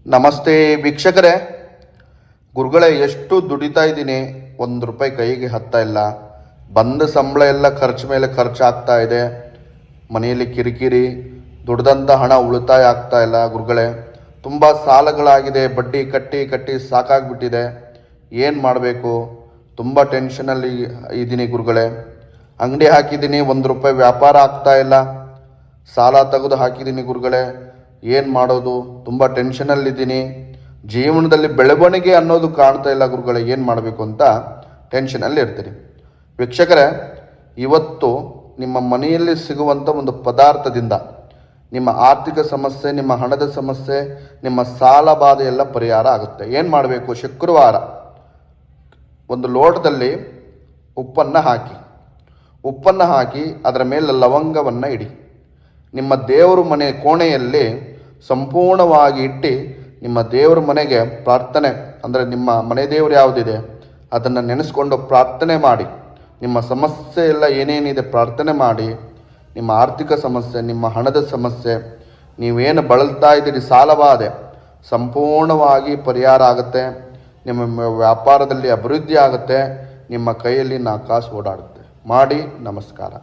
ನಮಸ್ತೆ ವೀಕ್ಷಕರೇ, ಗುರುಗಳೇ ಎಷ್ಟು ದುಡಿತಾ ಇದ್ದೀನಿ, ₹1 ಕೈಗೆ ಹತ್ತಾ ಇಲ್ಲ. ಬಂದ ಸಂಬಳ ಎಲ್ಲ ಖರ್ಚು ಮೇಲೆ ಖರ್ಚಾಗ್ತಾ ಇದೆ. ಮನೆಯಲ್ಲಿ ಕಿರಿಕಿರಿ, ದುಡ್ದಂಥ ಹಣ ಉಳಿತಾಯ ಆಗ್ತಾ ಇಲ್ಲ. ಗುರುಗಳೇ, ತುಂಬ ಸಾಲಗಳಾಗಿದೆ, ಬಡ್ಡಿ ಕಟ್ಟಿ ಕಟ್ಟಿ ಸಾಕಾಗ್ಬಿಟ್ಟಿದೆ. ಏನು ಮಾಡಬೇಕು? ತುಂಬ ಟೆನ್ಷನಲ್ಲಿ ಇದ್ದೀನಿ ಗುರುಗಳೇ. ಅಂಗಡಿ ಹಾಕಿದ್ದೀನಿ, ₹1 ವ್ಯಾಪಾರ ಆಗ್ತಾ ಇಲ್ಲ. ಸಾಲ ತೆಗೆದು ಹಾಕಿದ್ದೀನಿ ಗುರುಗಳೇ. ಏನು ಮಾಡೋದು? ತುಂಬ ಟೆನ್ಷನಲ್ಲಿದ್ದೀನಿ. ಜೀವನದಲ್ಲಿ ಬೆಳವಣಿಗೆ ಅನ್ನೋದು ಕಾಣ್ತಾ ಇಲ್ಲ ಗುರುಗಳೇ. ಏನು ಮಾಡಬೇಕು ಅಂತ ಟೆನ್ಷನಲ್ಲಿ ಇರ್ತೀನಿ. ವೀಕ್ಷಕರೇ, ಇವತ್ತು ನಿಮ್ಮ ಮನೆಯಲ್ಲಿ ಸಿಗುವಂಥ ಒಂದು ಪದಾರ್ಥದಿಂದ ನಿಮ್ಮ ಆರ್ಥಿಕ ಸಮಸ್ಯೆ, ನಿಮ್ಮ ಹಣದ ಸಮಸ್ಯೆ, ನಿಮ್ಮ ಸಾಲ ಬಾಧೆ ಎಲ್ಲ ಪರಿಹಾರ ಆಗುತ್ತೆ. ಏನು ಮಾಡಬೇಕು? ಶುಕ್ರವಾರ ಒಂದು ಲೋಟದಲ್ಲಿ ಉಪ್ಪನ್ನು ಹಾಕಿ ಅದರ ಮೇಲೆ ಲವಂಗವನ್ನು ಇಡಿ. ನಿಮ್ಮ ದೇವರ ಮನೆ ಕೋಣೆಯಲ್ಲಿ ಸಂಪೂರ್ಣವಾಗಿ ಇಟ್ಟು ನಿಮ್ಮ ದೇವರ ಮನೆಗೆ ಪ್ರಾರ್ಥನೆ, ಅಂದರೆ ನಿಮ್ಮ ಮನೆ ದೇವರು ಯಾವುದಿದೆ ಅದನ್ನು ನೆನೆಸ್ಕೊಂಡು ಪ್ರಾರ್ಥನೆ ಮಾಡಿ. ನಿಮ್ಮ ಸಮಸ್ಯೆ ಎಲ್ಲ ಏನೇನಿದೆ ಪ್ರಾರ್ಥನೆ ಮಾಡಿ. ನಿಮ್ಮ ಆರ್ಥಿಕ ಸಮಸ್ಯೆ, ನಿಮ್ಮ ಹಣದ ಸಮಸ್ಯೆ, ನೀವೇನು ಬಳಲ್ತಾ ಇದ್ದೀರಿ ಸಾಲಬಾಧೆ ಸಂಪೂರ್ಣವಾಗಿ ಪರಿಹಾರ ಆಗುತ್ತೆ. ನಿಮ್ಮ ವ್ಯಾಪಾರದಲ್ಲಿ ಅಭಿವೃದ್ಧಿ ಆಗುತ್ತೆ. ನಿಮ್ಮ ಕೈಯಲ್ಲಿ 4 ಕಾಸು ಓಡಾಡುತ್ತೆ. ಮಾಡಿ. ನಮಸ್ಕಾರ.